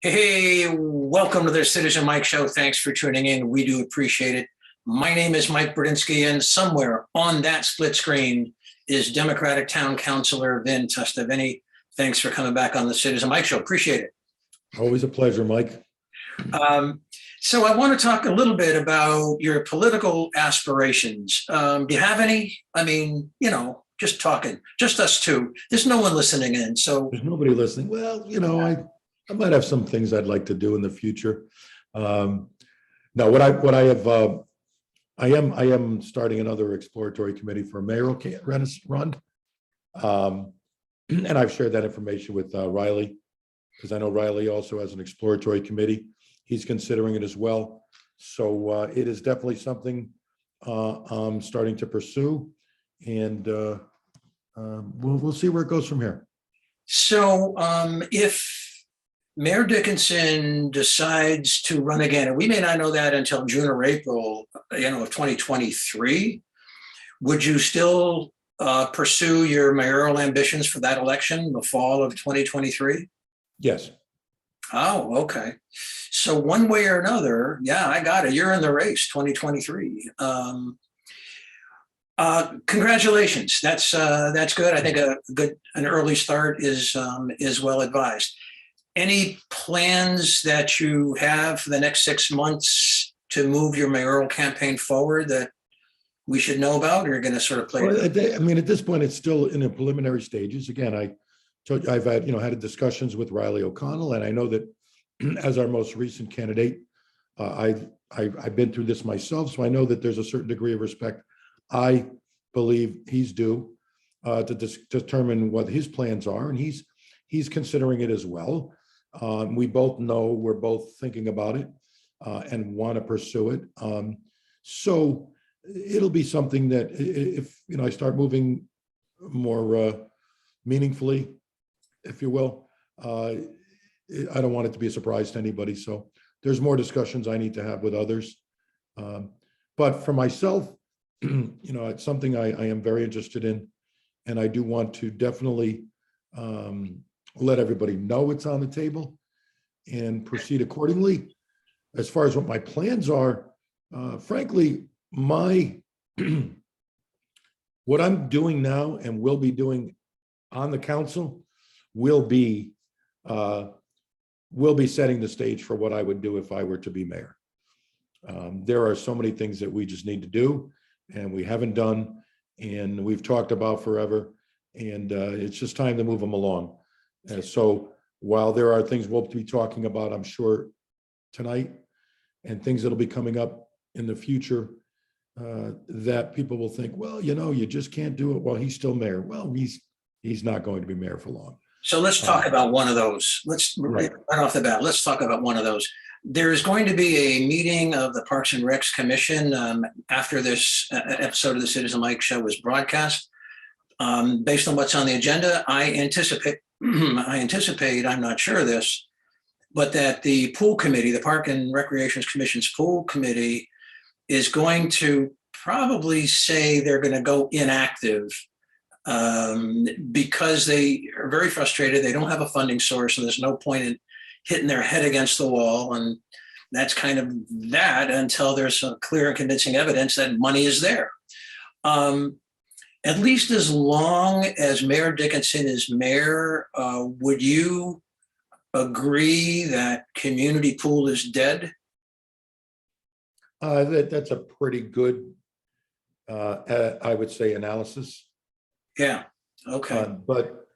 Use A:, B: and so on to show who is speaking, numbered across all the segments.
A: Hey, welcome to the Citizen Mike Show. Thanks for tuning in. We do appreciate it. My name is Mike Brudzinski, and somewhere on that split screen is Democratic Town Councilor Vinnie Testa. Vinnie, thanks for coming back on the Citizen Mike Show. Appreciate it.
B: Always a pleasure, Mike.
A: So I want to talk a little bit about your political aspirations. Do you have any? I mean, just talking, just us two. There's no one listening in. So
B: there's nobody listening. Well, I might have some things I'd like to do in the future. No, what I have, I am starting another exploratory committee for a mayoral run. And I've shared that information with Riley, because I know Riley also has an exploratory committee. He's considering it as well. So it is definitely something I'm starting to pursue, and we'll see where it goes from here.
A: So if Mayor Dickinson decides to run again, and we may not know that until June or April, of 2023, would you still pursue your mayoral ambitions for that election, the fall of 2023?
B: Yes.
A: Oh, okay. So one way or another, yeah, I got it. You're in the race, 2023. Congratulations. That's good. I think an early start is well advised. Any plans that you have for the next 6 months to move your mayoral campaign forward that we should know about, or you're going to sort of play?
B: Well, I mean, at this point, it's still in the preliminary stages. Again, I've had discussions with Riley O'Connell, and I know that as our most recent candidate, I've been through this myself, so I know that there's a certain degree of respect I believe he's due to determine what his plans are, and he's considering it as well. We both know we're both thinking about it and want to pursue it. So it'll be something that if I start moving more meaningfully, if you will, I don't want it to be a surprise to anybody. So there's more discussions I need to have with others. But for myself, it's something I am very interested in, and I do want to definitely let everybody know it's on the table and proceed accordingly. As far as what my plans are, frankly, what I'm doing now and will be doing on the council will be setting the stage for what I would do if I were to be mayor. There are so many things that we just need to do and we haven't done, and we've talked about forever, and it's just time to move them along. So while there are things we'll be talking about, I'm sure tonight, and things that'll be coming up in the future that people will think, well, you just can't do it while he's still mayor. Well, he's not going to be mayor for long.
A: So let's talk about one of those. Let's right off the bat, let's talk about one of those. There is going to be a meeting of the Parks and Recs Commission after this episode of the Citizen Mike Show is broadcast. Based on what's on the agenda, I anticipate, I'm not sure of this, but that the pool committee, the Park and Recreation Commission's pool committee, is going to probably say they're going to go inactive because they are very frustrated. They don't have a funding source, and there's no point in hitting their head against the wall. And that's kind of that until there's some clear and convincing evidence that money is there. At least as long as Mayor Dickinson is mayor, would you agree that community pool is dead?
B: That's a pretty good, I would say, analysis.
A: Yeah. Okay.
B: But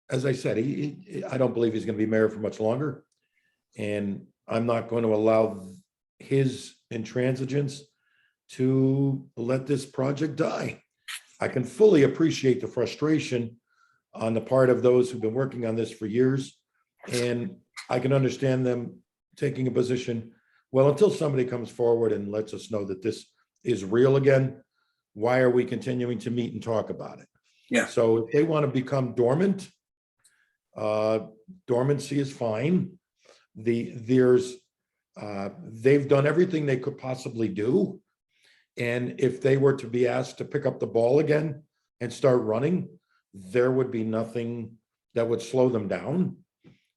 B: as I said, I don't believe he's going to be mayor for much longer, and I'm not going to allow his intransigence to let this project die. I can fully appreciate the frustration on the part of those who've been working on this for years, and I can understand them taking a position, well, until somebody comes forward and lets us know that this is real again, why are we continuing to meet and talk about it?
A: Yeah.
B: So if they want to become dormant, dormancy is fine. They've done everything they could possibly do. And if they were to be asked to pick up the ball again and start running, there would be nothing that would slow them down.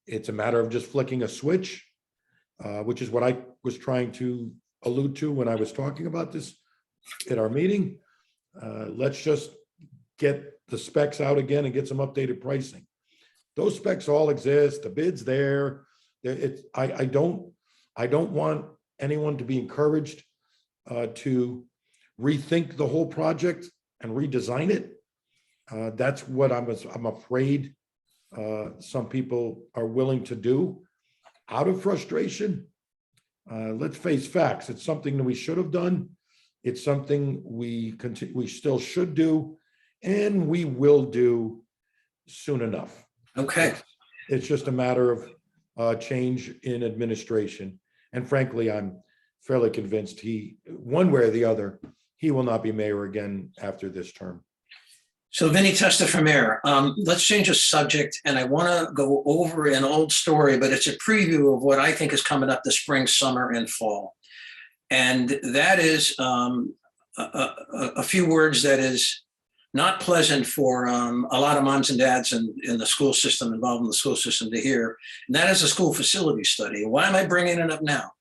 B: It's a matter of just flicking a switch, which is what I was trying to allude to when I was talking about this at our meeting. Let's just get the specs out again and get some updated pricing. Those specs all exist. The bid's there. I don't want anyone to be encouraged to rethink the whole project and redesign it. That's what I'm afraid some people are willing to do out of frustration. Let's face facts. It's something that we should have done. It's something we still should do, and we will do soon enough.
A: Okay.
B: It's just a matter of change in administration. And frankly, I'm fairly convinced one way or the other, he will not be mayor again after this term.
A: So Vinnie Testa for mayor. Let's change the subject, and I want to go over an old story, but it's a preview of what I think is coming up this spring, summer, and fall. And that is a few words that is not pleasant for a lot of moms and dads in the school system, involved in the school system, to hear. And that is a school facility study. Why am I bringing it up now?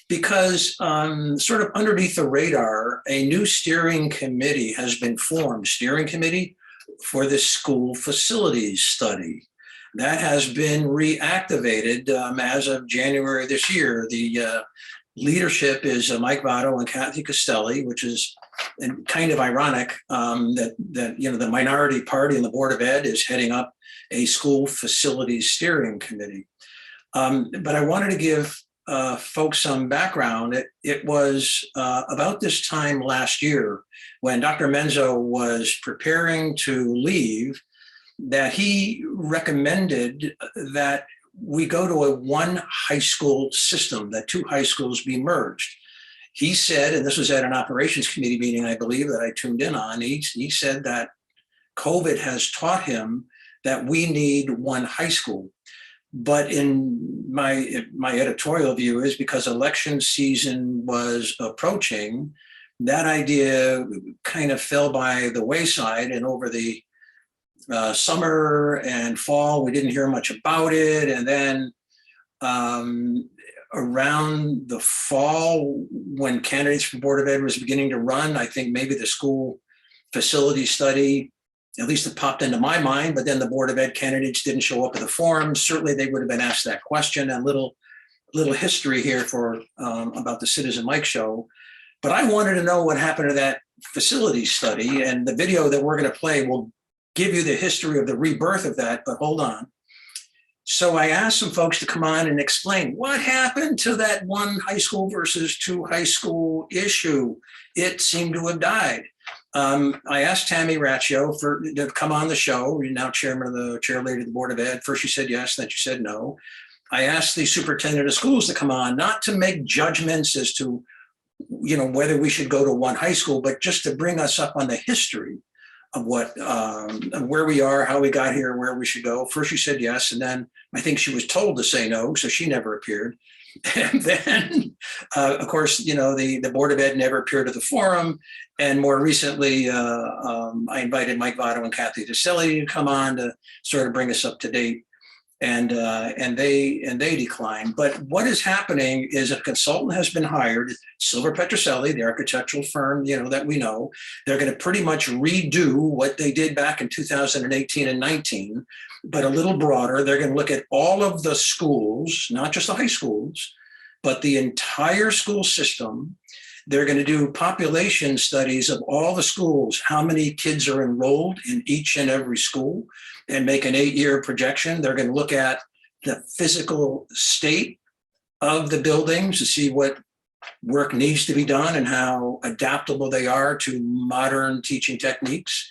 A: Because sort of underneath the radar, a new steering committee has been formed, steering committee for the school facilities study. That has been reactivated as of January this year. The leadership is Mike Votto and Kathy Castelli, which is kind of ironic that the minority party in the Board of Ed is heading up a school facilities steering committee. But I wanted to give folks some background. It was about this time last year when Dr. Menzo was preparing to leave that he recommended that we go to a one high school system, that two high schools be merged. He said, and this was at an operations committee meeting, I believe, that I tuned in on, he said that COVID has taught him that we need one high school. But in my editorial view is because election season was approaching, that idea kind of fell by the wayside, and over the summer and fall, we didn't hear much about it. And then around the fall, when candidates for Board of Ed was beginning to run, I think maybe the school facility study, at least it popped into my mind, but then the Board of Ed candidates didn't show up at the forum. Certainly they would have been asked that question. And little history here for about the Citizen Mike show. But I wanted to know what happened to that facility study, and the video that we're going to play will give you the history of the rebirth of that, but hold on. So I asked some folks to come on and explain what happened to that one high school versus two high school issue. It seemed to have died. I asked Tammy Raccio to come on the show. You're now chair lady of the Board of Ed. First she said yes, then she said no. I asked the superintendent of schools to come on, not to make judgments as to whether we should go to one high school, but just to bring us up on the history of where we are, how we got here, where we should go. First she said yes, and then I think she was told to say no, so she never appeared. And then, of course, the Board of Ed never appeared at the forum. And more recently, I invited Mike Votto and Kathy Castelli to come on to sort of bring us up to date. And they declined. But what is happening is a consultant has been hired, Silver Petroselli, the architectural firm, that we know. They're going to pretty much redo what they did back in 2018 and 19, but a little broader. They're going to look at all of the schools, not just the high schools, but the entire school system. They're going to do population studies of all the schools, how many kids are enrolled in each and every school, and make an 8-year projection. They're going to look at the physical state of the buildings to see what work needs to be done and how adaptable they are to modern teaching techniques.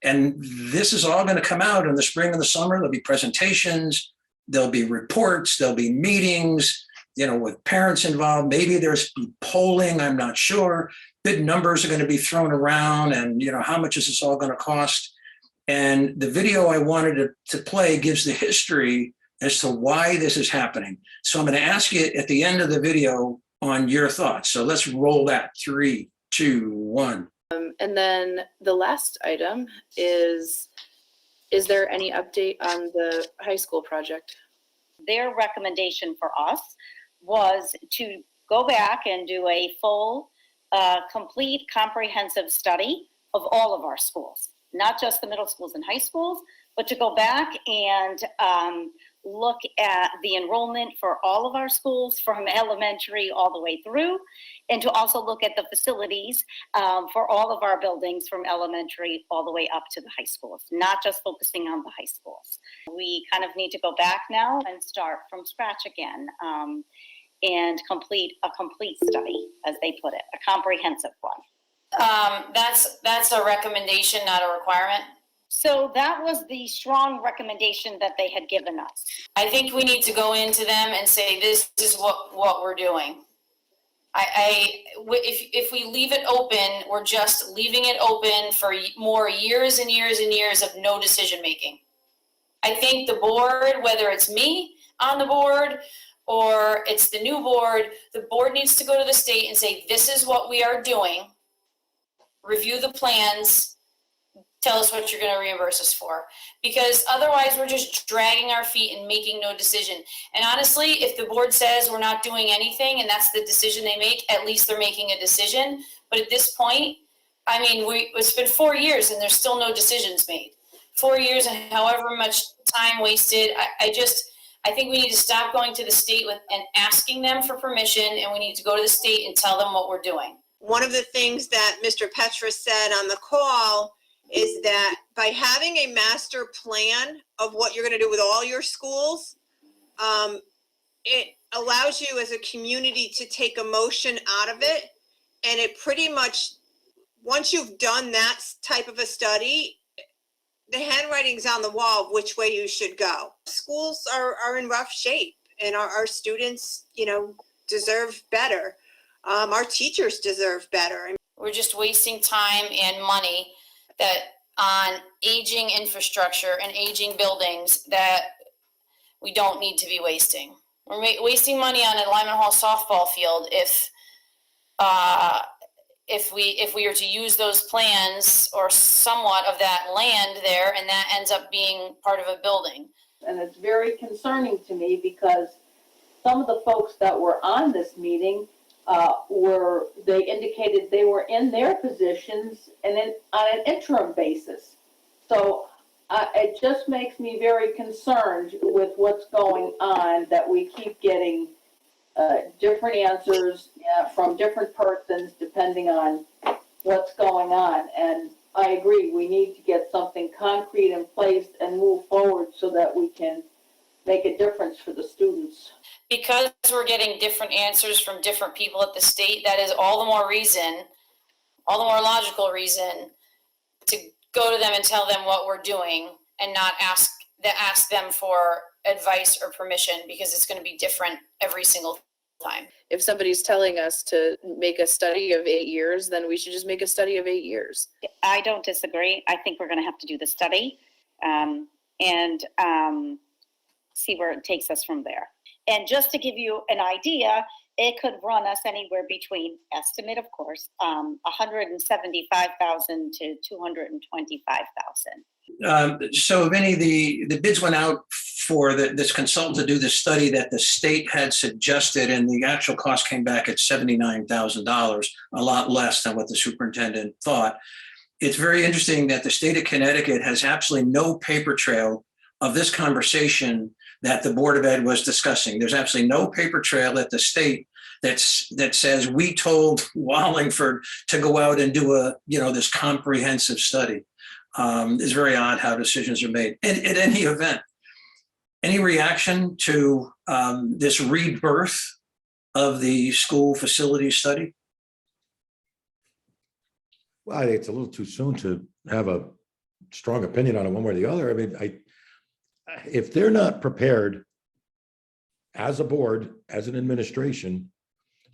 A: And this is all going to come out in the spring and the summer. There'll be presentations, there'll be reports, there'll be meetings, with parents involved. Maybe there's polling, I'm not sure. Big numbers are going to be thrown around, and how much is this all going to cost? And the video I wanted to play gives the history as to why this is happening. So I'm going to ask you at the end of the video on your thoughts. So let's roll that. 3, 2, 1.
C: And then the last item is there any update on the high school project?
D: their recommendation for us was to go back and do a full, complete, comprehensive study of all of our schools, not just the middle schools and high schools, but to go back and look at the enrollment for all of our schools from elementary all the way through, and to also look at the facilities for all of our buildings from elementary all the way up to the high schools, not just focusing on the high schools. We kind of need to go back now and start from scratch again and complete a complete study, as they put it, a comprehensive one.
E: That's a recommendation, not a requirement.
D: So that was the strong recommendation that they had given us.
E: I think we need to go into them and say, this is what we're doing. If we leave it open, we're just leaving it open for more years and years and years of no decision making. I think the board, whether it's me on the board or it's the new board, the board needs to go to the state and say, this is what we are doing. Review the plans. Tell us what you're going to reimburse us for, because otherwise we're just dragging our feet and making no decision. And honestly, if the board says we're not doing anything and that's the decision they make, at least they're making a decision. But at this point, I mean, it's been 4 years and there's still no decisions made. 4 years and however much time wasted. I think we need to stop going to the state and asking them for permission, and we need to go to the state and tell them what we're doing.
F: One of the things that Mr. Petra said on the call is that by having a master plan of what you're going to do with all your schools, it allows you as a community to take emotion out of it. And it pretty much, once you've done that type of a study, the handwriting's on the wall of which way you should go. Schools are in rough shape, and our students, deserve better. Our teachers deserve better.
E: We're just wasting time and money on aging infrastructure and aging buildings that we don't need to be wasting. We're wasting money on a Lyman Hall softball field if we are to use those plans or somewhat of that land there, and that ends up being part of a building.
G: And it's very concerning to me because some of the folks that were on this meeting they indicated they were in their positions and on an interim basis. So it just makes me very concerned with what's going on, that we keep getting different answers from different persons depending on what's going on. And I agree, we need to get something concrete in place and move forward so that we can make a difference for the students.
E: Because we're getting different answers from different people at the state, that is all the more logical reason to go to them and tell them what we're doing, and not ask them for advice or permission, because it's going to be different every single time.
C: If somebody's telling us to make a study of 8 years, then we should just make a study of 8 years.
D: I don't disagree. I think we're going to have to do the study and see where it takes us from there. And just to give you an idea, it could run us anywhere between, estimate of course, 175,000 to 225,000.
A: So Vinnie, the bids went out for this consultant to do the study that the state had suggested, and the actual cost came back at $79,000, a lot less than what the superintendent thought. It's very interesting that the state of Connecticut has absolutely no paper trail of this conversation that the Board of Ed was discussing. There's absolutely no paper trail at the state that says we told Wallingford to go out and do this comprehensive study. It's very odd how decisions are made. And at any event, any reaction to this rebirth of the school facility study?
B: Well, I think it's a little too soon to have a strong opinion on it one way or the other. I mean, if they're not prepared as a board, as an administration,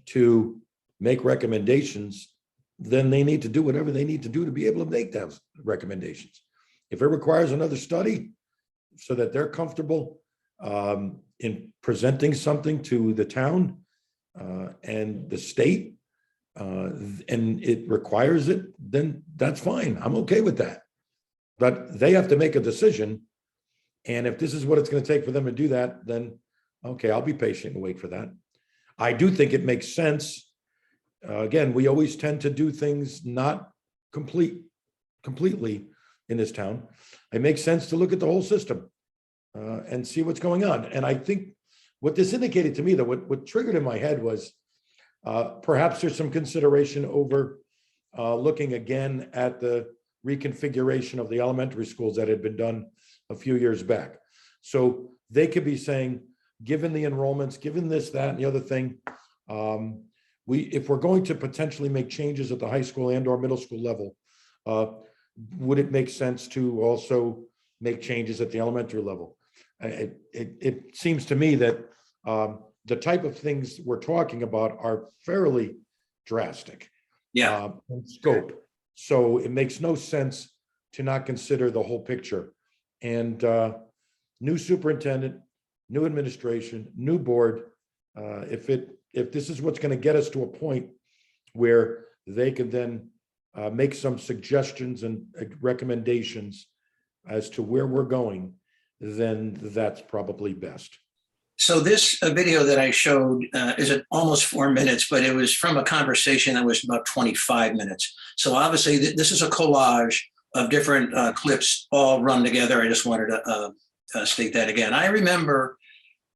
B: to make recommendations, then they need to do whatever they need to do to be able to make those recommendations. If it requires another study so that they're comfortable in presenting something to the town and the state, and it requires it, then that's fine. I'm okay with that. But they have to make a decision. And if this is what it's going to take for them to do that, then Okay, I'll be patient and wait for that. I do think it makes sense. Again, we always tend to do things not completely in this town. It makes sense to look at the whole system and see what's going on. And I think what this indicated to me, though, what triggered in my head was perhaps there's some consideration over looking again at the reconfiguration of the elementary schools that had been done a few years back. So they could be saying, given the enrollments, given this, that, and the other thing, if we're going to potentially make changes at the high school and or middle school level, would it make sense to also make changes at the elementary level? It seems to me that the type of things we're talking about are fairly drastic.
A: Yeah.
B: In scope. So it makes no sense to not consider the whole picture. And new superintendent, new administration, new board, if this is what's going to get us to a point where they can then make some suggestions and recommendations as to where we're going, then that's probably best.
A: So this video that I showed is at almost 4 minutes, but it was from a conversation that was about 25 minutes. So obviously this is a collage of different clips all run together. I just wanted to state that again. I remember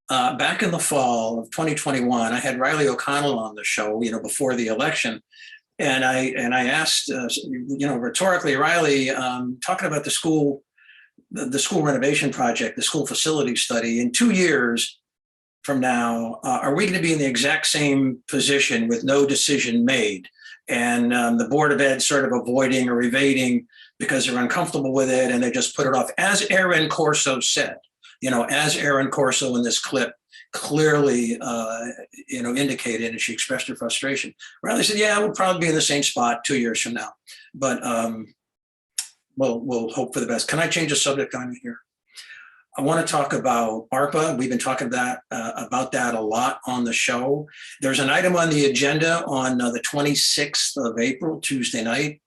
A: back in the fall of 2021, I had Riley O'Connell on the show, before the election. And I asked, rhetorically, Riley, talking about the school renovation project, the school facility study, in 2 years from now, are we going to be in the exact same position with no decision made? And the Board of Ed sort of avoiding or evading because they're uncomfortable with it and they just put it off. As Erin Corso said, as Erin Corso in this clip clearly, indicated, and she expressed her frustration. Riley said, yeah, we'll probably be in the same spot 2 years from now, but we'll hope for the best. Can I change the subject on here? I want to talk about ARPA. We've been talking about that a lot on the show. There's an item on the agenda on the 26th of April, Tuesday night,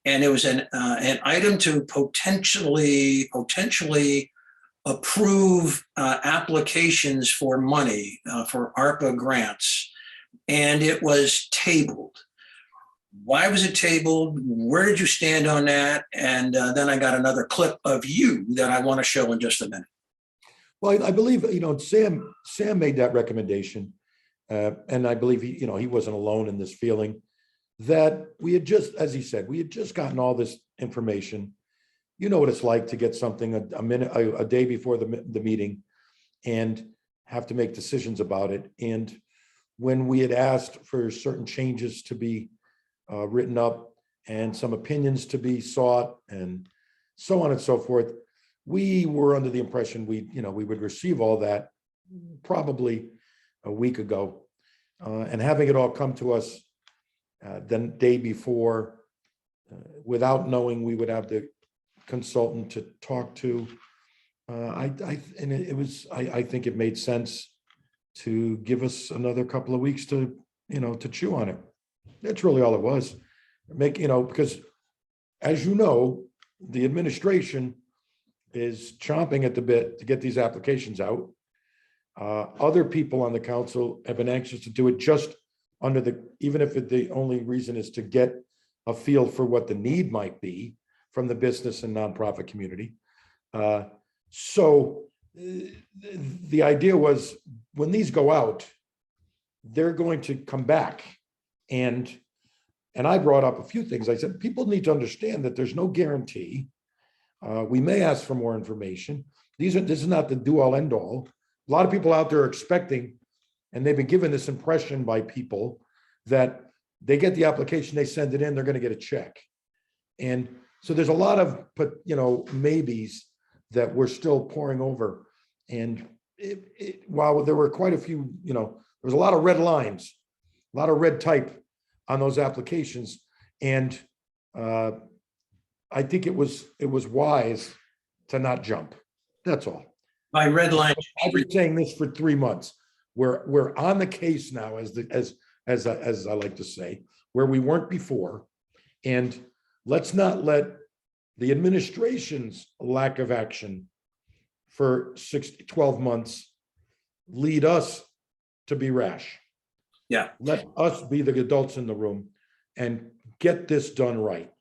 A: and it was an item to potentially approve applications for money for ARPA grants, and it was tabled. Why was it tabled? Where did you stand on that? And then I got another clip of you that I want to show in just a minute.
B: Well, I believe, Sam made that recommendation. And I believe he wasn't alone in this feeling that we had just, as he said, we had just gotten all this information. You know what it's like to get something a day before the meeting and have to make decisions about it. And when we had asked for certain changes to be written up and some opinions to be sought and so on and so forth, we were under the impression we would receive all that probably a week ago, and having it all come to us the day before, without knowing we would have the consultant to talk to, I think it made sense to give us another couple of weeks to chew on it. That's really all it was. Because as the administration is chomping at the bit to get these applications out. Other people on the council have been anxious to do it just even if the only reason is to get a feel for what the need might be from the business and nonprofit community. So the idea was when these go out, they're going to come back. And I brought up a few things. I said, people need to understand that there's no guarantee. We may ask for more information. This is not the do all end all. A lot of people out there are expecting, and they've been given this impression by people that they get the application, they send it in, they're going to get a check. And so there's a lot of, maybes that we're still pouring over. And while there were quite a few, there was a lot of red lines, a lot of red type on those applications. And I think it was wise to not jump. That's all.
A: By red line,
B: I've been saying this for 3 months. We're on the case now, as I like to say, where we weren't before. And let's not let the administration's lack of action for 12 months lead us to be rash.
A: Yeah.
B: Let us be the adults in the room and get this done right.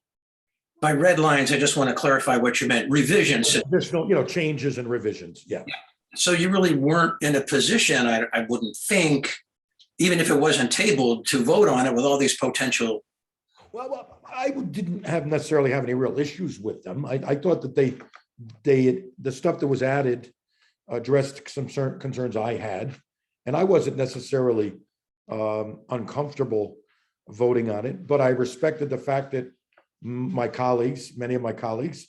A: By red lines, I just want to clarify what you meant. Revisions.
B: Additional, changes and revisions. Yeah.
A: So you really weren't in a position, I wouldn't think, even if it wasn't tabled, to vote on it with all these potential.
B: Well, I didn't necessarily have any real issues with them. I thought that the stuff that was added addressed some certain concerns I had, and I wasn't necessarily uncomfortable voting on it, but I respected the fact that my colleagues, many of my colleagues,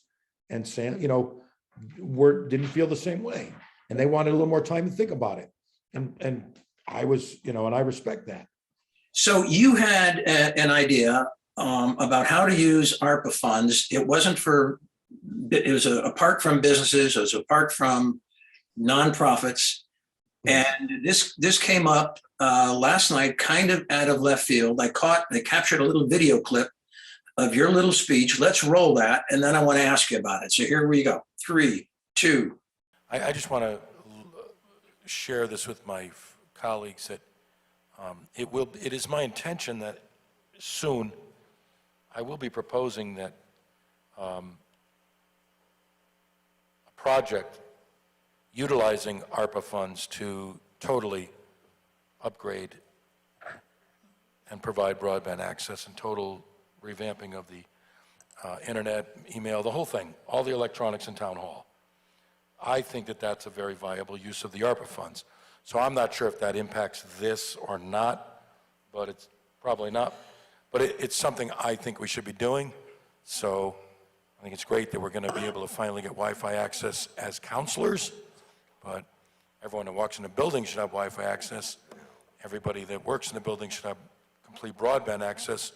B: and Sam, didn't feel the same way, and they wanted a little more time to think about it, and I was, and I respect that.
A: So you had an idea about how to use ARPA funds. It was apart from businesses, it was apart from nonprofits. And this came up last night, kind of out of left field. I captured a little video clip of your little speech. Let's roll that. And then I want to ask you about it. So here we go. 3, 2.
H: I just want to share this with my colleagues that it is my intention that soon I will be proposing that a project utilizing ARPA funds to totally upgrade and provide broadband access and total revamping of the internet, email, the whole thing, all the electronics in town hall. I think that that's a very viable use of the ARPA funds. So I'm not sure if that impacts this or not, but it's probably not. But it's something I think we should be doing. So I think it's great that we're going to be able to finally get Wi-Fi access as counselors, but everyone that walks in the building should have Wi-Fi access. Everybody that works in the building should have complete broadband access.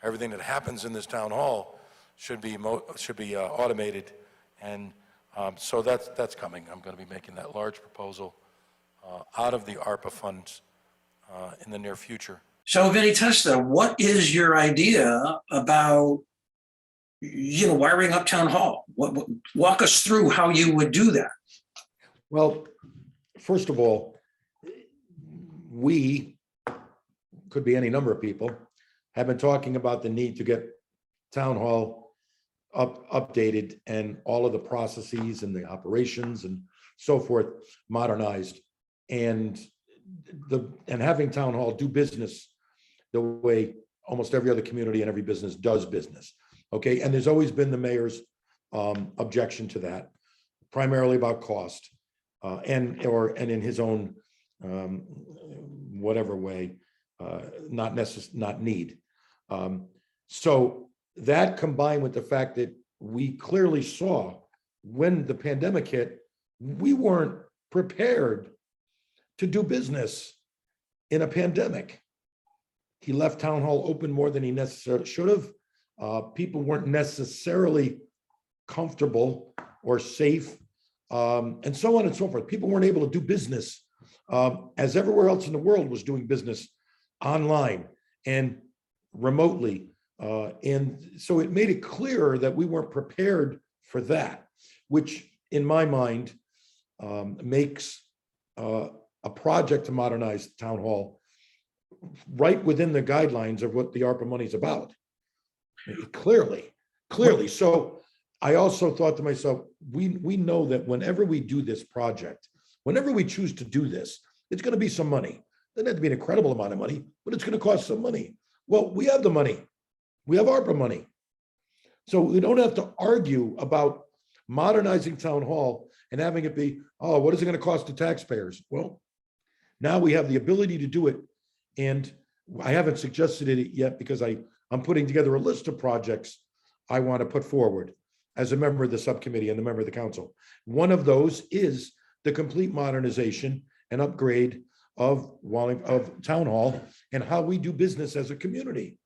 H: Everything that happens in this town hall should be automated, and so that's coming. I'm going to be making that large proposal out of the ARPA funds in the near future.
A: So Vinnie Testa, what is your idea about, wiring up town hall? Walk us through how you would do that.
B: Well, first of all, we, could be any number of people, have been talking about the need to get town hall updated and all of the processes and the operations and so forth modernized, and having town hall do business the way almost every other community and every business does business. Okay, and there's always been the mayor's objection to that, primarily about cost, and in his own whatever way, not need. So that combined with the fact that we clearly saw when the pandemic hit, we weren't prepared to do business in a pandemic. He left town hall open more than he necessarily should have. People weren't necessarily comfortable or safe, and so on and so forth. People weren't able to do business as everywhere else in the world was doing business online and remotely. And so it made it clearer that we weren't prepared for that, which in my mind makes a project to modernize town hall right within the guidelines of what the ARPA money is about. Clearly. So I also thought to myself, we know that whenever we do this project, whenever we choose to do this, it's going to be some money. It doesn't have to be an incredible amount of money, but it's going to cost some money. Well, we have the money. We have ARPA money. So we don't have to argue about modernizing town hall and having it be, oh, what is it going to cost the taxpayers? Well, now we have the ability to do it. And I haven't suggested it yet because I'm putting together a list of projects I want to put forward as a member of the subcommittee and a member of the council. One of those is the complete modernization and upgrade of town hall and how we do business as a community.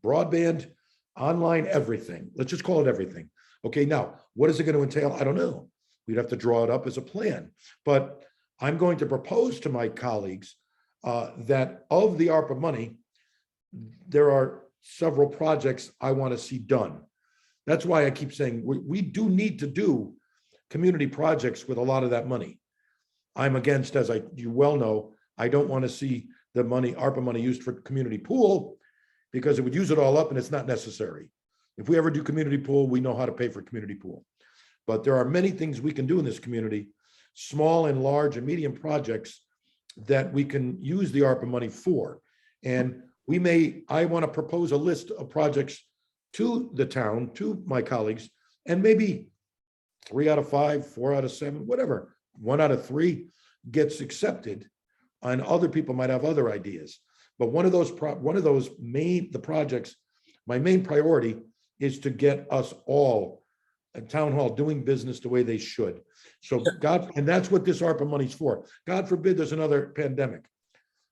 B: Broadband, online, everything. Let's just call it everything. Okay, now, what is it going to entail? I don't know. We'd have to draw it up as a plan. But I'm going to propose to my colleagues that of the ARPA money, there are several projects I want to see done. That's why I keep saying we do need to do community projects with a lot of that money. I'm against, as you well know, I don't want to see the money, ARPA money used for community pool, because it would use it all up and it's not necessary. If we ever do community pool, we know how to pay for community pool. But there are many things we can do in this community, small and large and medium projects that we can use the ARPA money for. And I want to propose a list of projects to the town, to my colleagues, and maybe 3 out of 5, 4 out of 7, whatever, 1 out of 3 gets accepted, and other people might have other ideas. But one of those projects, my main priority is to get us all at town hall doing business the way they should. So and that's what this ARPA money's for. God forbid there's another pandemic.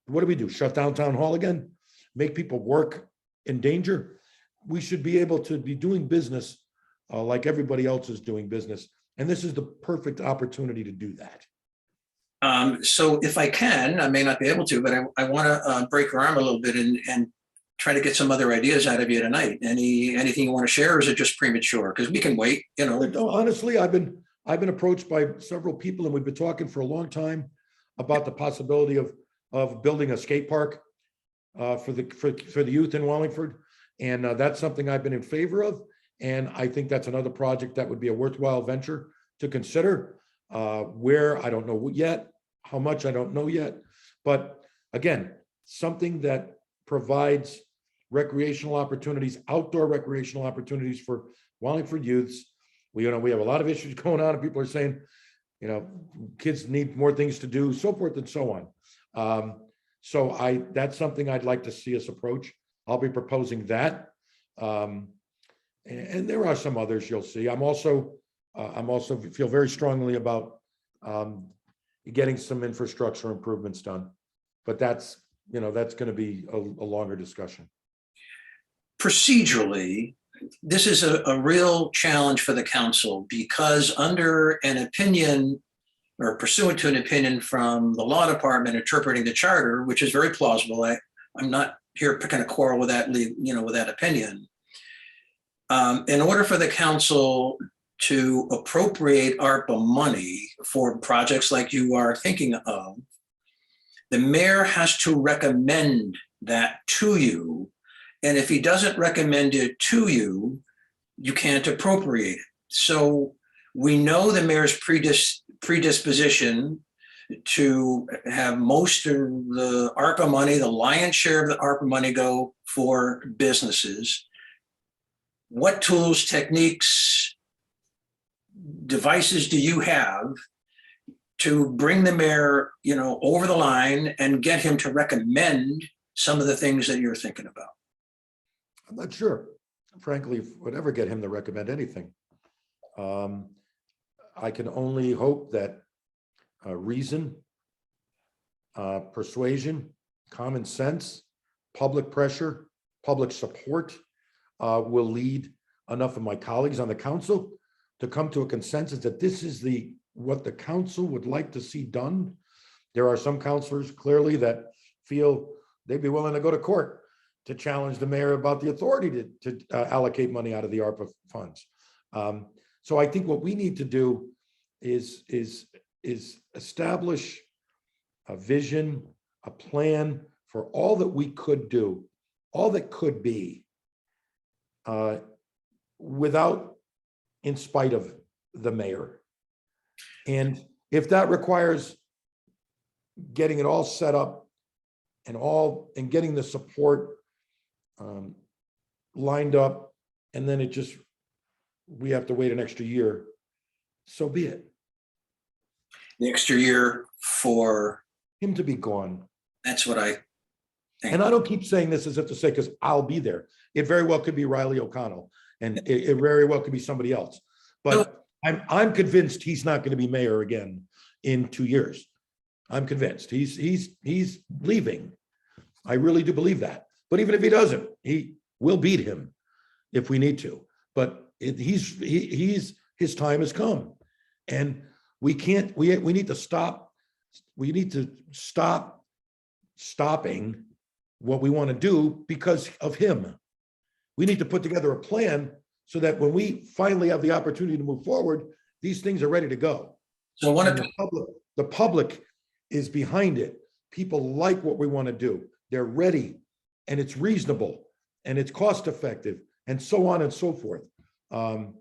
B: What do? Shut down town hall again? Make people work in danger? We should be able to be doing business like everybody else is doing business. And this is the perfect opportunity to do that.
A: So if I can, I may not be able to, but I want to break your arm a little bit and try to get some other ideas out of you tonight. Anything you want to share, or is it just premature? Because we can wait,
B: Honestly, I've been approached by several people, and we've been talking for a long time about the possibility of building a skate park for the youth in Wallingford. And that's something I've been in favor of. And I think that's another project that would be a worthwhile venture to consider. Where, I don't know yet, how much, I don't know yet. But again, something that provides recreational opportunities, outdoor recreational opportunities for Wallingford youths. We have a lot of issues going on, and people are saying, kids need more things to do, so forth and so on. So that's something I'd like to see us approach. I'll be proposing that. And there are some others you'll see. I'm also feel very strongly about getting some infrastructure improvements done, but that's going to be a longer discussion.
A: Procedurally, this is a real challenge for the council, because under an opinion or pursuant to an opinion from the law department interpreting the charter, which is very plausible. I'm not here picking a quarrel with that, with that opinion. In order for the council to appropriate ARPA money for projects like you are thinking of, the mayor has to recommend that to you. And if he doesn't recommend it to you, you can't appropriate it. So we know the mayor's predisposition to have most of the ARPA money, the lion's share of the ARPA money, go for businesses. What tools, techniques, devices do you have to bring the mayor, over the line and get him to recommend some of the things that you're thinking about?
B: I'm not sure, frankly, would ever get him to recommend anything. I can only hope that reason, persuasion, common sense, public pressure, public support will lead enough of my colleagues on the council to come to a consensus that this is what the council would like to see done. There are some councilors clearly that feel they'd be willing to go to court to challenge the mayor about the authority to allocate money out of the ARPA funds. So I think what we need to do is establish a vision, a plan for all that we could do, all that could be, without, in spite of the mayor. And if that requires getting it all set up and getting the support lined up, and then we have to wait an extra year, so be it.
A: The extra year for
B: him to be gone.
A: That's what I think.
B: And I don't keep saying this as if to say, because I'll be there. It very well could be Riley O'Connell, and it very well could be somebody else. But I'm convinced he's not going to be mayor again in 2 years. I'm convinced he's leaving. I really do believe that. But even if he doesn't, we'll beat him if we need to. But his time has come, and we need to stop. We need to stop stopping what we want to do because of him. We need to put together a plan so that when we finally have the opportunity to move forward, these things are ready to go.
A: So
B: the public is behind it. People like what we want to do. They're ready, and it's reasonable, and it's cost effective, and so on and so forth. No,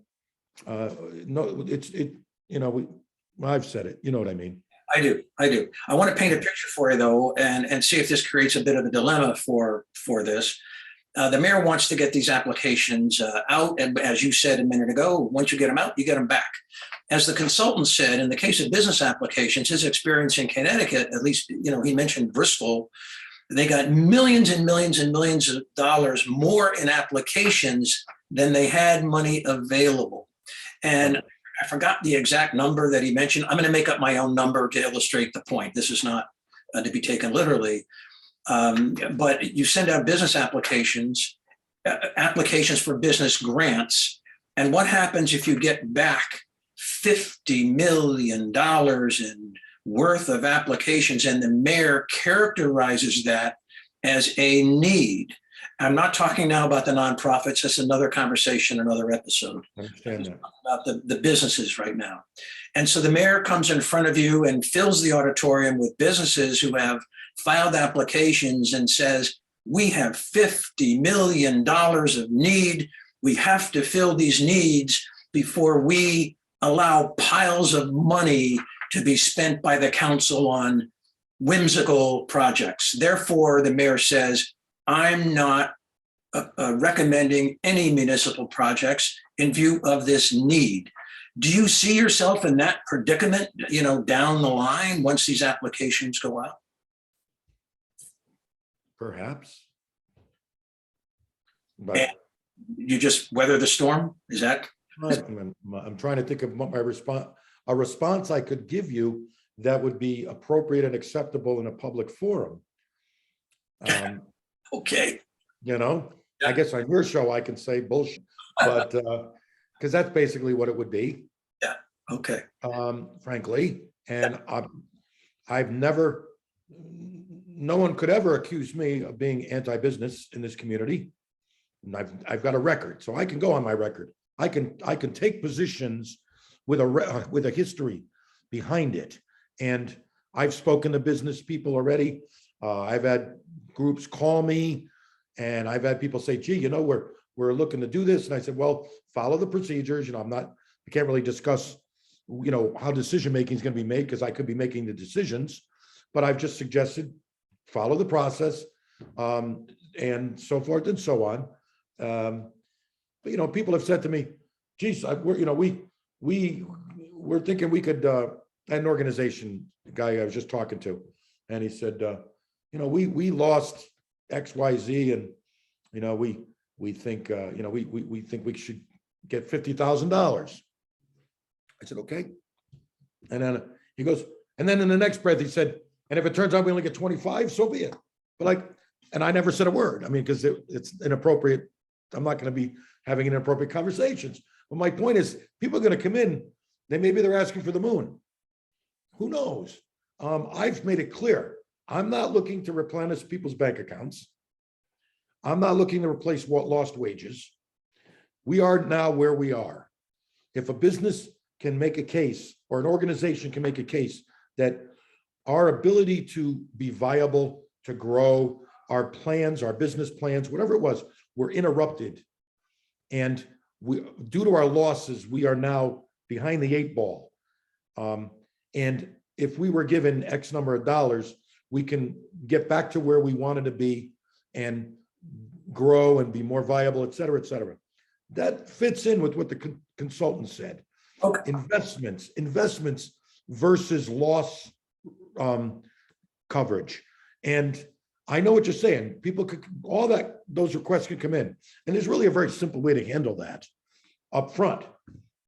B: I've said it. You know what I mean?
A: I do. I want to paint a picture for you though, and see if this creates a bit of a dilemma for this. The mayor wants to get these applications out, and as you said a minute ago, once you get them out, you get them back. As the consultant said, in the case of business applications, his experience in Connecticut, at least, he mentioned Bristol, they got millions and millions and millions of dollars more in applications than they had money available. And I forgot the exact number that he mentioned. I'm going to make up my own number to illustrate the point. This is not to be taken literally. But you send out business applications for business grants. And what happens if you get back $50 million in worth of applications and the mayor characterizes that as a need? I'm not talking now about the nonprofits. That's another conversation, another episode.
B: I understand that.
A: About the businesses right now. And so the mayor comes in front of you and fills the auditorium with businesses who have filed applications and says, we have $50 million of need. We have to fill these needs before we allow piles of money to be spent by the council on whimsical projects. Therefore, the mayor says, I'm not recommending any municipal projects in view of this need. Do you see yourself in that predicament, down the line once these applications go out?
B: Perhaps. But
A: And you just weather the storm? Is that?
B: I'm trying to think of what a response I could give you that would be appropriate and acceptable in a public forum.
A: Okay.
B: I guess on your show I can say bullshit, but because that's basically what it would be.
A: Yeah. Okay.
B: Frankly, and I've never, no one could ever accuse me of being anti-business in this community. And I've got a record, so I can go on my record. I can take positions with a history behind it. And I've spoken to business people already. I've had groups call me, and I've had people say, gee, we're looking to do this. And I said, well, follow the procedures. I can't really discuss, how decision-making is going to be made because I could be making the decisions, but I've just suggested follow the process, and so forth and so on. But, people have said to me, geez, we're thinking we could, an organization guy I was just talking to, and he said, we lost XYZ, and, we think, we think we should get $50,000. I said, okay. And then he goes, and then in the next breath, he said, and if it turns out we only get 25, so be it. But and I never said a word. Because it's inappropriate. I'm not going to be having inappropriate conversations. But my point is, people are going to come in. Maybe they're asking for the moon. Who knows? I've made it clear. I'm not looking to replenish people's bank accounts. I'm not looking to replace lost wages. We are now where we are. If a business can make a case, or an organization can make a case that our ability to be viable, to grow, our plans, our business plans, whatever it was, were interrupted. And due to our losses, we are now behind the 8 ball. And if we were given X number of dollars, we can get back to where we wanted to be and grow and be more viable, et cetera, et cetera. That fits in with what the consultant said.
A: Okay.
B: Investments versus loss coverage. And I know what you're saying. People could, those requests can come in. And there's really a very simple way to handle that up front.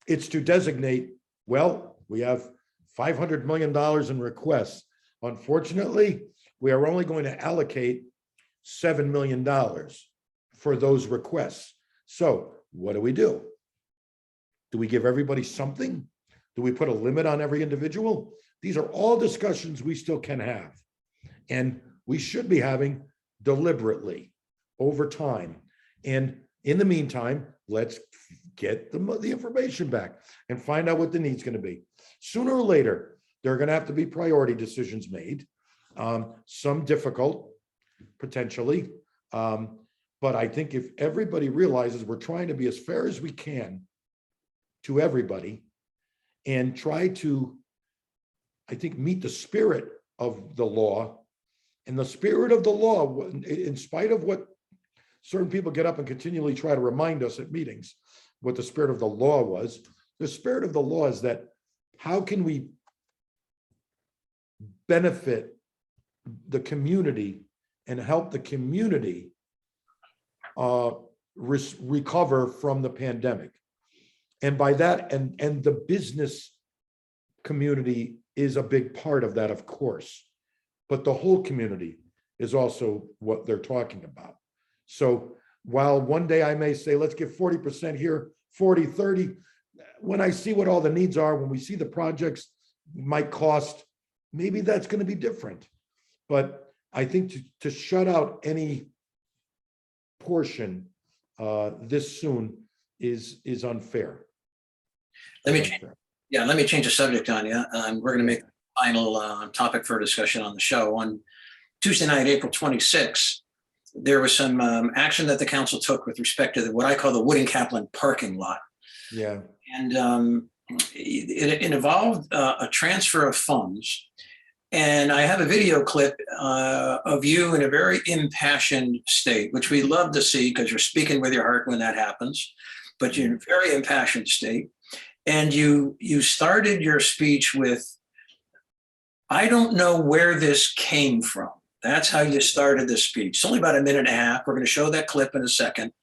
B: It's to designate, well, we have $500 million in requests. Unfortunately, we are only going to allocate $7 million for those requests. So what do? Do we give everybody something? Do we put a limit on every individual? These are all discussions we still can have. And we should be having deliberately over time. And in the meantime, let's get the information back and find out what the need's going to be. Sooner or later, There are going to have to be priority decisions made, some difficult, potentially. But I think if everybody realizes we're trying to be as fair as we can to everybody and try to, I think, meet the spirit of the law. And the spirit of the law, in spite of what certain people get up and continually try to remind us at meetings, what the spirit of the law was, the spirit of the law is that how can we benefit the community and help the community recover from the pandemic. And by that, and the business community is a big part of that, of course, but the whole community is also what they're talking about. So while one day I may say, let's give 40% here, 40, 30, when I see what all the needs are, when we see the projects might cost, maybe that's going to be different. But I think to shut out any portion this soon is unfair.
A: Let me change the subject on you. We're going to make the final topic for discussion on the show. On Tuesday night, April 26th, there was some action that the council took with respect to what I call the Wooding-Caplan parking lot.
B: Yeah.
A: And it involved a transfer of funds. And I have a video clip of you in a very impassioned state, which we love to see because you're speaking with your heart when that happens, but you're in a very impassioned state. And you started your speech with, I don't know where this came from. That's how you started the speech. It's only about a minute and a half. We're going to show that clip in a second.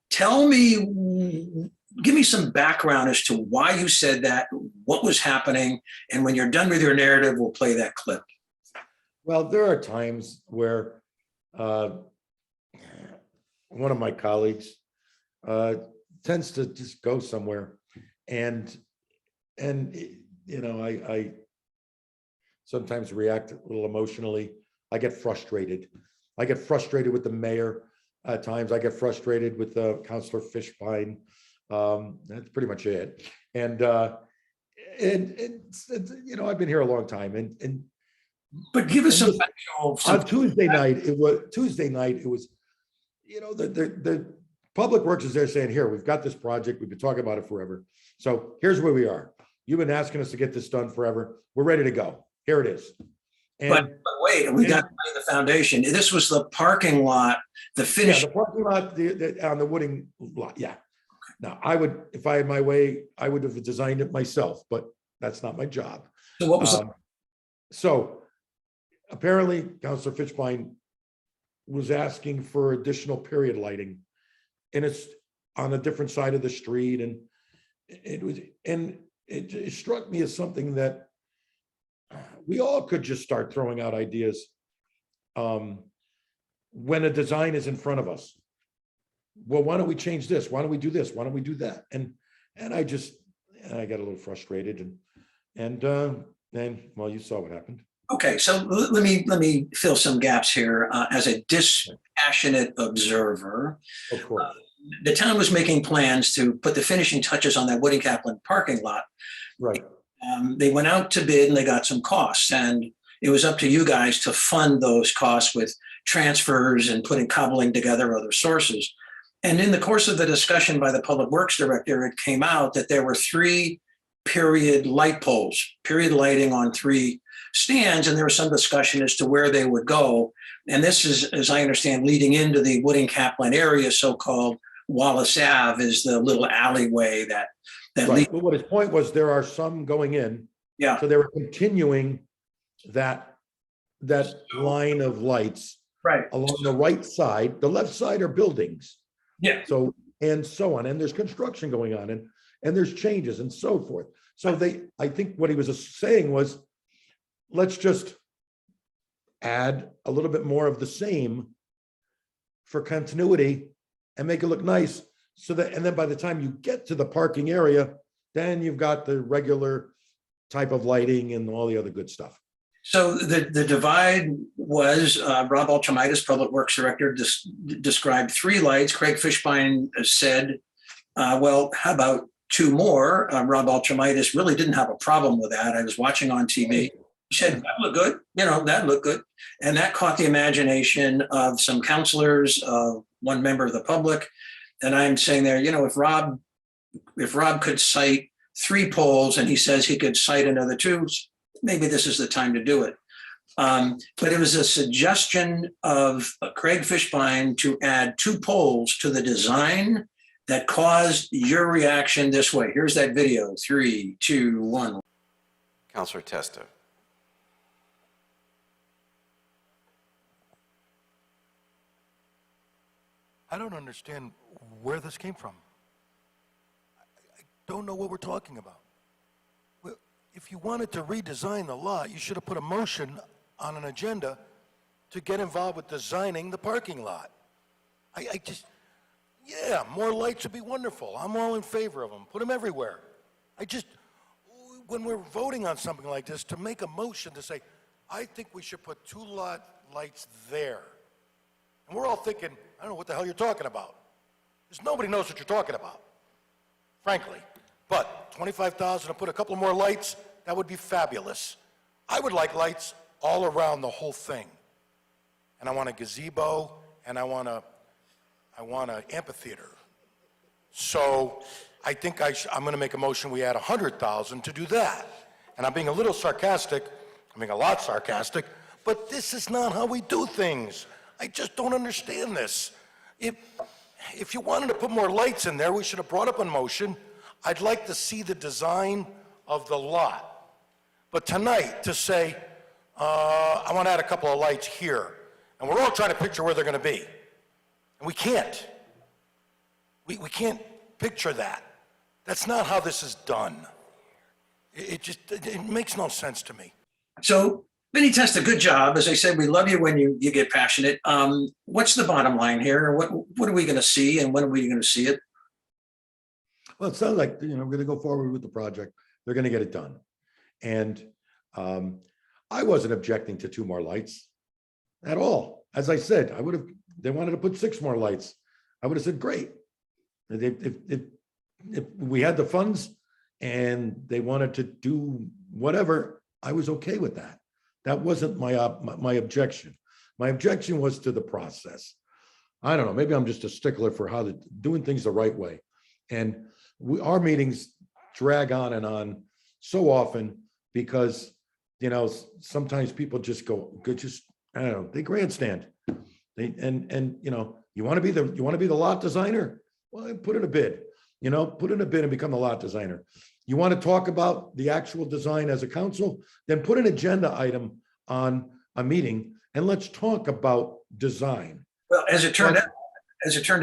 A: Tell me, give me some background as to why you said that, what was happening, and when you're done with your narrative, we'll play that clip.
B: Well, there are times where one of my colleagues tends to just go somewhere, and you know, I sometimes react a little emotionally. I get frustrated. I get frustrated with the mayor at times. I get frustrated with Councilor Fishbein. That's pretty much it. And you know, I've been here a long time, and
A: but give us some
B: on Tuesday night. It was, you know, the Public Works is there saying, here, we've got this project. We've been talking about it forever. So here's where we are. You've been asking us to get this done forever. We're ready to go. Here it is. And,
A: but wait, we got to lay the foundation. This was the parking lot, the finish.
B: Yeah, the parking lot on the Wooding lot. Yeah. Now, I would, if I had my way, I would have designed it myself, but that's not my job.
A: So what was
B: so apparently Councilor Fishbein was asking for additional period lighting, and it's on a different side of the street, and it struck me as something that we all could just start throwing out ideas when a design is in front of us. Well, why don't we change this? Why don't we do this? Why don't we do that? And I got a little frustrated, and well, you saw what happened.
A: Okay, so let me fill some gaps here. As a dispassionate observer,
B: Of course.
A: The town was making plans to put the finishing touches on that Wooding-Caplan parking lot.
B: Right.
A: They went out to bid and they got some costs, and it was up to you guys to fund those costs with transfers and cobbling together other sources. And in the course of the discussion by the Public Works Director, it came out that there were 3 period light poles, period lighting on 3 stands, and there was some discussion as to where they would go. And this is, as I understand, leading into the Wooding-Caplan area, so-called Wallace Ave is the little alleyway that
B: Right. But what his point was, there are some going in.
A: Yeah.
B: So they were continuing that line of lights
A: right
B: along the right side. The left side are buildings.
A: Yeah.
B: So, and so on. And there's construction going on, and there's changes and so forth. So I think what he was saying was, let's just add a little bit more of the same for continuity and make it look nice. So that, and then by the time you get to the parking area, then you've got the regular type of lighting and all the other good stuff.
A: So the divide was, Rob Ultramitis, Public Works Director, described 3 lights. Craig Fishbein said, well, how about two more. Rob Altramitis really didn't have a problem with that. I was watching on TV. He said, that looked good. That looked good. And that caught the imagination of some counselors, one member of the public. And I'm saying there, if Rob could cite 3 polls and he says he could cite another 2, maybe this is the time to do it. But it was a suggestion of Craig Fishbein to add 2 polls to the design that caused your reaction this way. Here's that video. 3, 2, 1.
I: Councilor Testa.
H: I don't understand where this came from. I don't know what we're talking about. Well, if you wanted to redesign the lot, you should have put a motion on an agenda to get involved with designing the parking lot. Yeah, more lights would be wonderful. I'm all in favor of them. Put them everywhere. When we're voting on something like this, to make a motion to say, I think we should put 2 lot lights there. And we're all thinking, I don't know what the hell you're talking about. Because nobody knows what you're talking about, frankly. But 25,000 to put a couple more lights, that would be fabulous. I would like lights all around the whole thing. And I want a gazebo, and I want an amphitheater. So I think I'm going to make a motion we add 100,000 to do that. And I'm being a little sarcastic, a lot sarcastic, but this is not how we do things. I just don't understand this. If you wanted to put more lights in there, we should have brought up a motion. I'd like to see the design of the lot. But tonight, to say, I want to add a couple of lights here, and we're all trying to picture where they're going to be. And we can't. We can't picture that. That's not how this is done. It makes no sense to me.
A: So, Vinnie Testa, good job. As I said, we love you when you get passionate. What's the bottom line here? What are we going to see, and when are we going to see it?
B: Well, it sounds like, we're going to go forward with the project. They're going to get it done. And I wasn't objecting to 2 more lights at all. As I said, they wanted to put 6 more lights. I would have said, great. If we had the funds and they wanted to do whatever, I was okay with that. That wasn't my objection. My objection was to the process. I don't know, maybe I'm just a stickler for doing things the right way. And our meetings drag on and on so often because, sometimes people just I don't know, they grandstand. You want to be the lot designer? Well, put in a bid, and become the lot designer. You want to talk about the actual design as a council, then put an agenda item on a meeting and let's talk about design.
A: Well, as it turned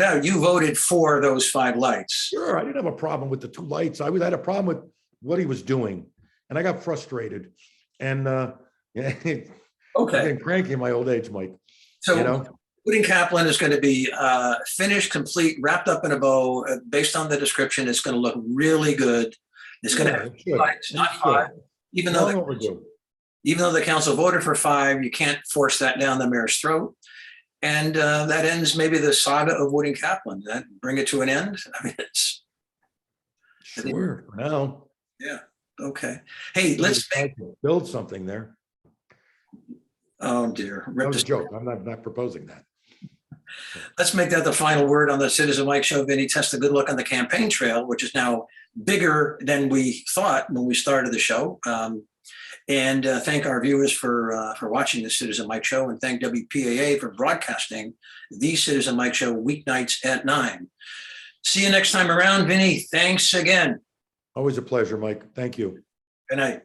A: out, you voted for those 5 lights.
B: Sure, I didn't have a problem with the 2 lights. I had a problem with what he was doing, and I got frustrated. And okay, I'm getting cranky in my old age, Mike.
A: So Wooding-Caplan is going to be finished, complete, wrapped up in a bow. Based on the description, it's going to look really good. It's going to have 2 lights, not 5. Even though the council voted for 5, you can't force that down the mayor's throat. And that ends maybe the saga of Wooding-Caplan. That bring it to an end.
B: It's sure for now.
A: Yeah. Okay. Hey, let's
B: build something there.
A: Oh dear.
B: That was a joke. I'm not proposing that.
A: Let's make that the final word on the Citizen Mike Show. Vinnie Testa, good luck on the campaign trail, which is now bigger than we thought when we started the show. And thank our viewers for watching the Citizen Mike Show, and thank WPAA for broadcasting the Citizen Mike Show weeknights at 9. See you next time around. Vinnie, thanks again.
B: Always a pleasure, Mike. Thank you.
A: Good night.